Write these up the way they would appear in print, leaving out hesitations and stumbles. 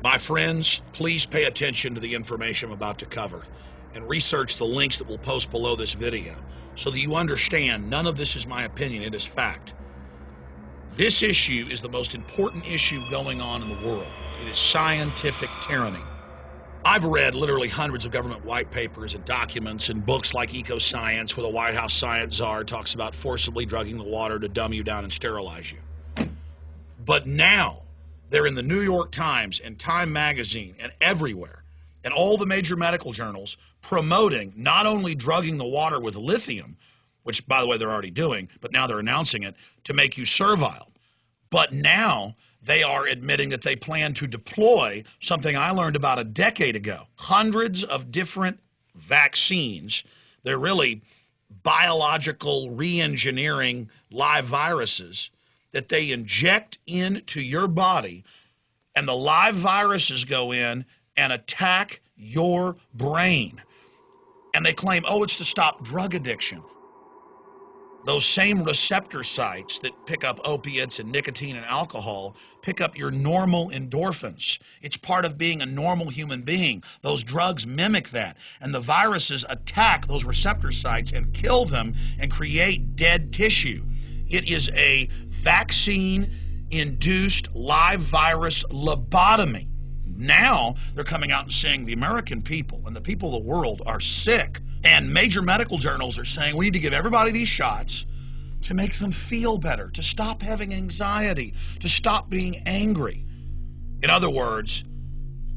My friends, please pay attention to the information I'm about to cover and research the links that we'll post below this video so that you understand none of this is my opinion, it is fact. This issue is the most important issue going on in the world. It is scientific tyranny. I've read literally hundreds of government white papers and documents and books like Eco-Science, where the White House science czar talks about forcibly drugging the water to dumb you down and sterilize you. But now, they're in the New York Times and Time Magazine and everywhere, and all the major medical journals promoting not only drugging the water with lithium, which, by the way, they're already doing, but now they're announcing it, to make you servile. But now they are admitting that they plan to deploy something I learned about a decade ago. Hundreds of different vaccines. They're really biological re-engineering live viruses that they inject into your body, and the live viruses go in and attack your brain. And they claim, oh, it's to stop drug addiction. Those same receptor sites that pick up opiates and nicotine and alcohol pick up your normal endorphins. It's part of being a normal human being. Those drugs mimic that. And the viruses attack those receptor sites and kill them and create dead tissue. It is a vaccine-induced live virus lobotomy. Now they're coming out and saying the American people and the people of the world are sick. And major medical journals are saying we need to give everybody these shots to make them feel better, to stop having anxiety, to stop being angry. In other words,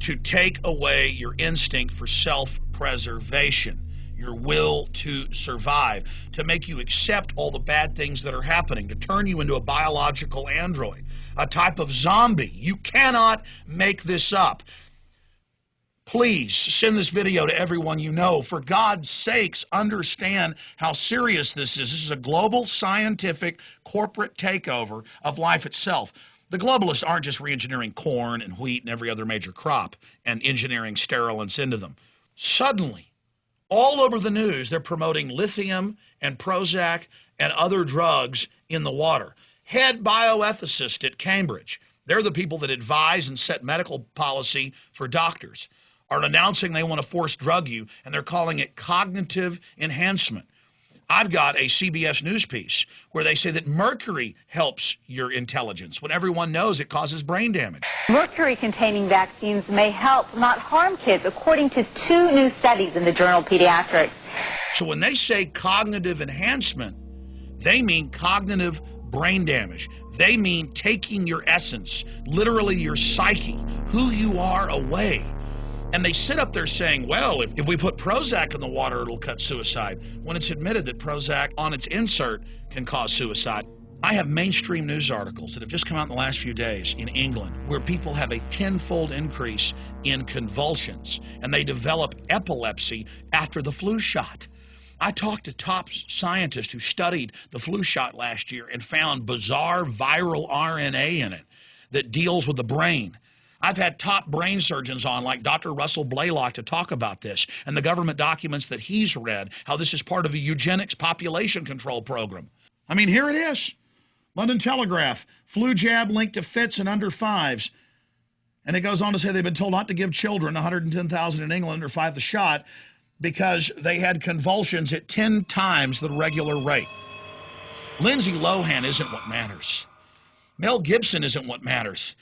to take away your instinct for self-preservation, your will to survive, to make you accept all the bad things that are happening, to turn you into a biological android, a type of zombie. You cannot make this up. Please send this video to everyone you know. For God's sakes, understand how serious this is. This is a global scientific corporate takeover of life itself. The globalists aren't just re-engineering corn and wheat and every other major crop and engineering sterilants into them. Suddenly, all over the news, they're promoting lithium and Prozac and other drugs in the water. Head bioethicist at Cambridge, they're the people that advise and set medical policy for doctors, are announcing they want to force drug you, and they're calling it cognitive enhancement. I've got a CBS News piece where they say that mercury helps your intelligence when everyone knows it causes brain damage. Mercury-containing vaccines may help, not harm kids, according to 2 new studies in the journal Pediatrics. So when they say cognitive enhancement, they mean cognitive brain damage. They mean taking your essence, literally your psyche, who you are, away. And they sit up there saying, well, if we put Prozac in the water, it'll cut suicide, when it's admitted that Prozac on its insert can cause suicide. I have mainstream news articles that have just come out in the last few days in England where people have a 10-fold increase in convulsions, and they develop epilepsy after the flu shot. I talked to top scientists who studied the flu shot last year and found bizarre viral RNA in it that deals with the brain. I've had top brain surgeons on, like Dr. Russell Blaylock, to talk about this, and the government documents that he's read, how this is part of a eugenics population control program. I mean, here it is. London Telegraph, flu jab linked to fits in under 5s. And it goes on to say they've been told not to give children, 110,000 in England, under 5 the shot, because they had convulsions at 10 times the regular rate. Lindsay Lohan isn't what matters. Mel Gibson isn't what matters.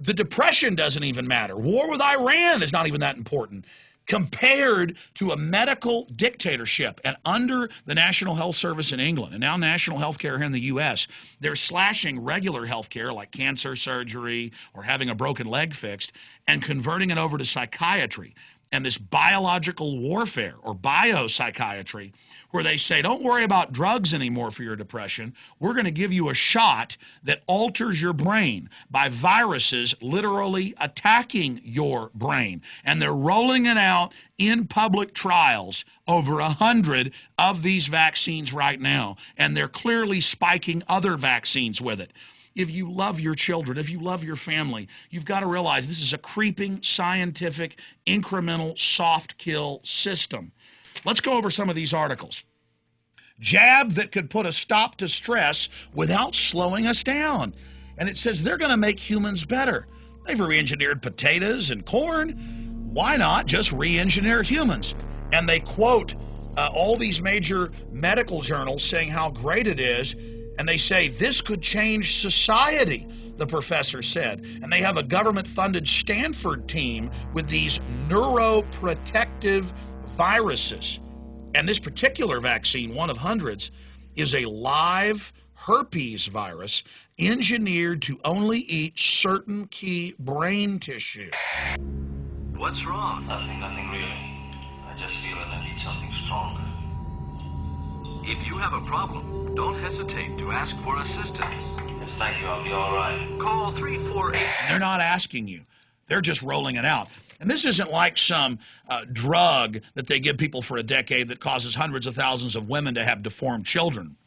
The Depression doesn't even matter. War with Iran is not even that important compared to a medical dictatorship. And under the National Health Service in England, and now national health care here in the U.S., they're slashing regular health care like cancer surgery or having a broken leg fixed and converting it over to psychiatry and this biological warfare or biopsychiatry, where they say, don't worry about drugs anymore for your depression. We're going to give you a shot that alters your brain by viruses literally attacking your brain. And they're rolling it out in public trials, over 100 of these vaccines right now. And they're clearly spiking other vaccines with it. If you love your children, if you love your family, you've got to realize this is a creeping, scientific, incremental, soft kill system. Let's go over some of these articles. Jab that could put a stop to stress without slowing us down. And it says they're going to make humans better. They've re-engineered potatoes and corn. Why not just re-engineer humans? And they quote all these major medical journals saying how great it is, and they say this could change society, the professor said. And they have a government-funded Stanford team with these neuroprotective viruses. And this particular vaccine, one of hundreds, is a live herpes virus engineered to only eat certain key brain tissue. What's wrong? Nothing really. I just feel that I need something stronger. If you have a problem, don't hesitate to ask for assistance. Yes, thank you. I'll be all right. Call 348. They're not asking you. They're just rolling it out. And this isn't like some drug that they give people for a decade that causes hundreds of thousands of women to have deformed children.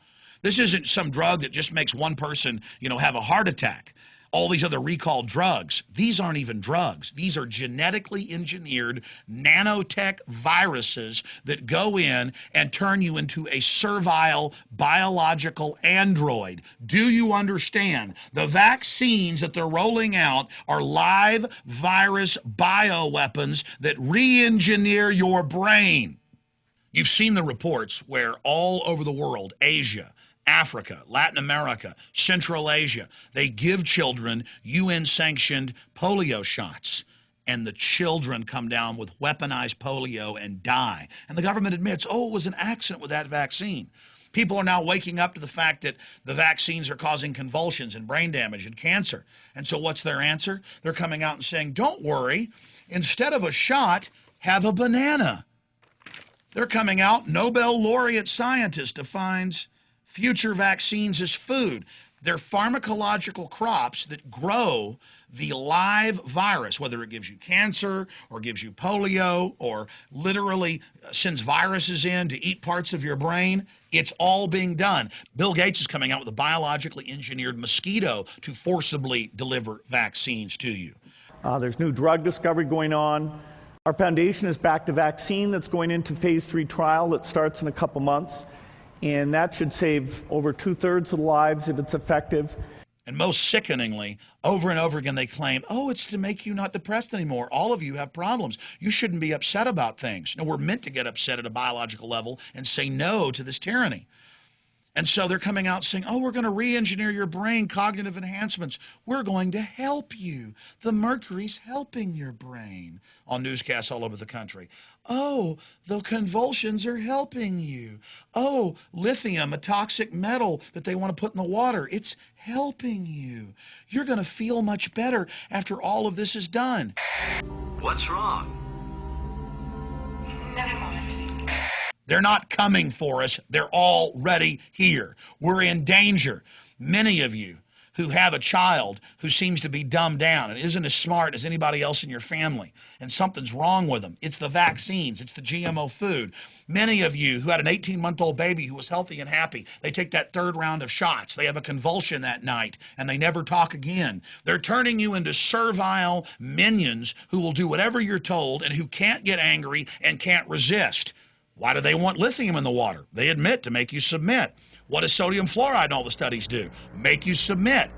This isn't some drug that just makes one person, have a heart attack. All these other recalled drugs, these aren't even drugs. These are genetically engineered nanotech viruses that go in and turn you into a servile biological android. Do you understand? The vaccines that they're rolling out are live virus bioweapons that re-engineer your brain. You've seen the reports where all over the world, Asia, Africa, Latin America, Central Asia, they give children UN-sanctioned polio shots, and the children come down with weaponized polio and die. And the government admits, oh, it was an accident with that vaccine. People are now waking up to the fact that the vaccines are causing convulsions and brain damage and cancer. And so what's their answer? They're coming out and saying, don't worry, instead of a shot, have a banana. They're coming out, Nobel laureate scientist defines future vaccines as food. They're pharmacological crops that grow the live virus, whether it gives you cancer or gives you polio or literally sends viruses in to eat parts of your brain. It's all being done. Bill Gates is coming out with a biologically engineered mosquito to forcibly deliver vaccines to you. There's new drug discovery going on. Our foundation is backed a vaccine that's going into phase 3 trial that starts in a couple months. And that should save over 2/3 of the lives if it's effective. And most sickeningly, over and over again, they claim, oh, it's to make you not depressed anymore. All of you have problems. You shouldn't be upset about things. No, we're meant to get upset at a biological level and say no to this tyranny. And so they're coming out saying, oh, we're going to re-engineer your brain, cognitive enhancements. We're going to help you. The mercury's helping your brain on newscasts all over the country. Oh, the convulsions are helping you. Oh, lithium, a toxic metal that they want to put in the water, it's helping you. You're going to feel much better after all of this is done. What's wrong? Never mind. They're not coming for us. They're already here. We're in danger. Many of you who have a child who seems to be dumbed down and isn't as smart as anybody else in your family, and something's wrong with them. It's the vaccines. It's the GMO food. Many of you who had an 18-month-old baby who was healthy and happy, they take that 3rd round of shots. They have a convulsion that night, and they never talk again. They're turning you into servile minions who will do whatever you're told and who can't get angry and can't resist. Why do they want lithium in the water? They admit to make you submit. What does sodium fluoride and all the studies do? Make you submit.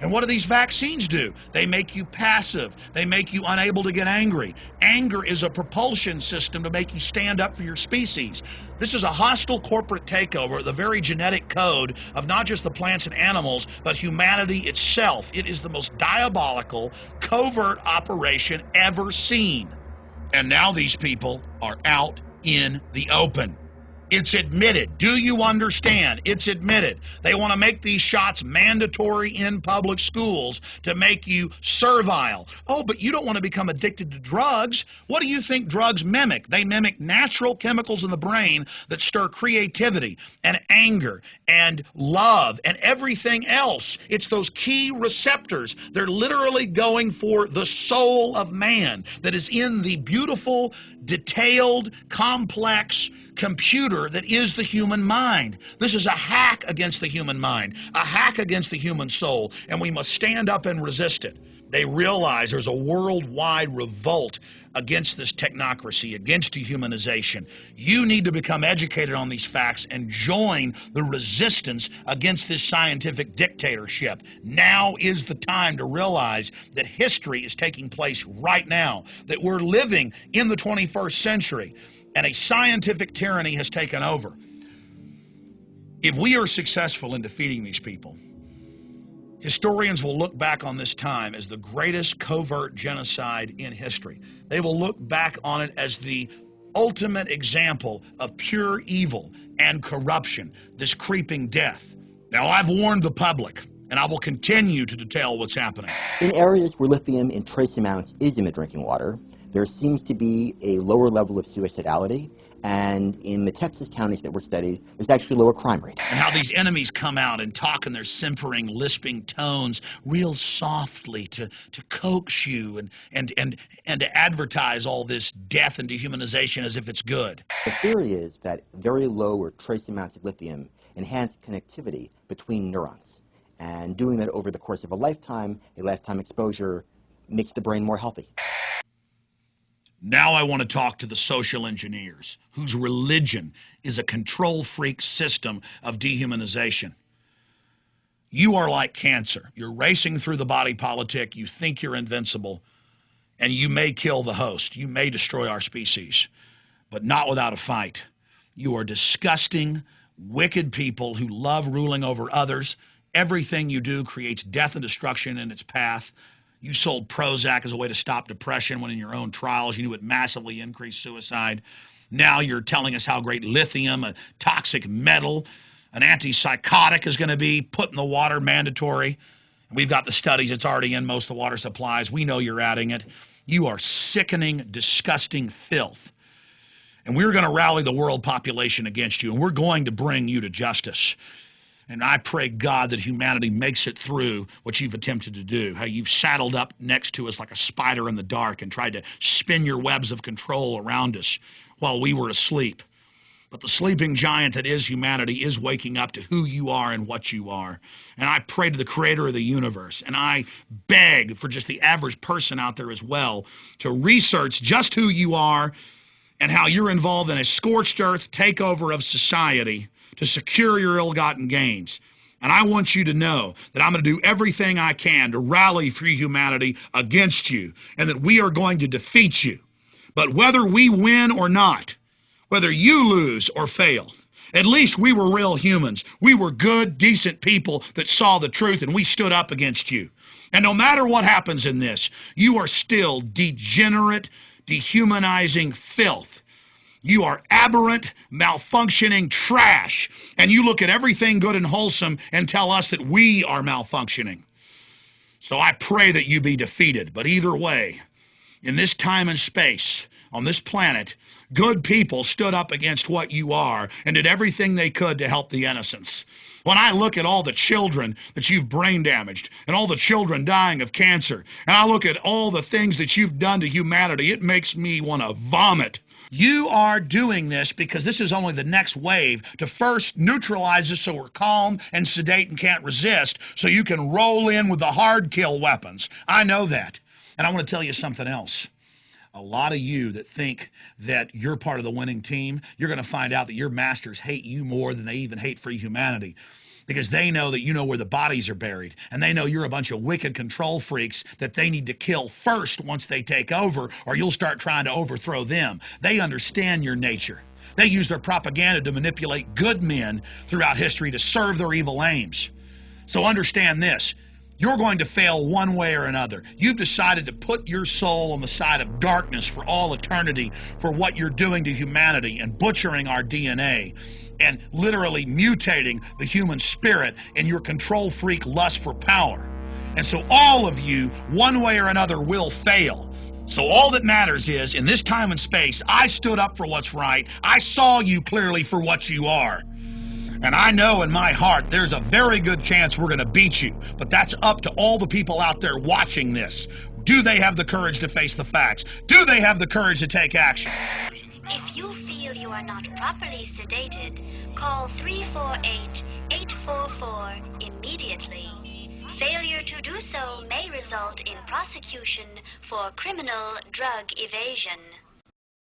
And what do these vaccines do? They make you passive. They make you unable to get angry. Anger is a propulsion system to make you stand up for your species. This is a hostile corporate takeover of the very genetic code of not just the plants and animals, but humanity itself. It is the most diabolical, covert operation ever seen. And now these people are out in the open. It's admitted. Do you understand? It's admitted. They want to make these shots mandatory in public schools to make you servile. Oh, but you don't want to become addicted to drugs. What do you think drugs mimic? They mimic natural chemicals in the brain that stir creativity and anger and love and everything else. It's those key receptors. They're literally going for the soul of man that is in the beautiful, detailed, complex computer that is the human mind. This is a hack against the human mind, a hack against the human soul, and we must stand up and resist it. They realize there's a worldwide revolt against this technocracy, against dehumanization. You need to become educated on these facts and join the resistance against this scientific dictatorship. Now is the time to realize that history is taking place right now, that we're living in the 21st century, and a scientific tyranny has taken over. If we are successful in defeating these people, historians will look back on this time as the greatest covert genocide in history. They will look back on it as the ultimate example of pure evil and corruption, this creeping death. Now, I've warned the public, and I will continue to detail what's happening. In areas where lithium in trace amounts is in the drinking water, there seems to be a lower level of suicidality, and in the Texas counties that were studied, there's actually a lower crime rate. And how these enemies come out and talk in their simpering, lisping tones real softly to coax you and to advertise all this death and dehumanization as if it's good. The theory is that very low or trace amounts of lithium enhance connectivity between neurons. And doing that over the course of a lifetime exposure, makes the brain more healthy. Now I want to talk to the social engineers, whose religion is a control freak system of dehumanization. You are like cancer. You're racing through the body politic, you think you're invincible, and you may kill the host. You may destroy our species, but not without a fight. You are disgusting, wicked people who love ruling over others. Everything you do creates death and destruction in its path. You sold Prozac as a way to stop depression when in your own trials you knew it massively increased suicide. Now you're telling us how great lithium, a toxic metal, an antipsychotic is going to be put in the water, mandatory. We've got the studies. It's already in most of the water supplies. We know you're adding it. You are sickening, disgusting filth. And we're going to rally the world population against you, and we're going to bring you to justice. And I pray, God, that humanity makes it through what you've attempted to do, how you've saddled up next to us like a spider in the dark and tried to spin your webs of control around us while we were asleep. But the sleeping giant that is humanity is waking up to who you are and what you are. And I pray to the creator of the universe, and I beg for just the average person out there as well to research just who you are and how you're involved in a scorched earth takeover of society to secure your ill-gotten gains. And I want you to know that I'm going to do everything I can to rally free humanity against you, and that we are going to defeat you. But whether we win or not, whether you lose or fail, at least we were real humans. We were good, decent people that saw the truth, and we stood up against you. And no matter what happens in this, you are still degenerate, dehumanizing filth. You are aberrant, malfunctioning trash, and you look at everything good and wholesome and tell us that we are malfunctioning. So I pray that you be defeated. But either way, in this time and space, on this planet, good people stood up against what you are and did everything they could to help the innocents. When I look at all the children that you've brain damaged and all the children dying of cancer, and I look at all the things that you've done to humanity, it makes me want to vomit. You are doing this because this is only the next wave to first neutralize us so we're calm and sedate and can't resist, so you can roll in with the hard kill weapons. I know that. And I want to tell you something else. A lot of you that think that you're part of the winning team, you're going to find out that your masters hate you more than they even hate free humanity, because they know that you know where the bodies are buried, and they know you're a bunch of wicked control freaks that they need to kill first once they take over, or you'll start trying to overthrow them. They understand your nature. They use their propaganda to manipulate good men throughout history to serve their evil aims. So understand this. You're going to fail one way or another. You've decided to put your soul on the side of darkness for all eternity for what you're doing to humanity and butchering our DNA and literally mutating the human spirit in your control freak lust for power. And so all of you, one way or another, will fail. So all that matters is, in this time and space, I stood up for what's right. I saw you clearly for what you are. And I know in my heart there's a very good chance we're going to beat you. But that's up to all the people out there watching this. Do they have the courage to face the facts? Do they have the courage to take action? If you feel you are not properly sedated, call 348-844 immediately. Failure to do so may result in prosecution for criminal drug evasion.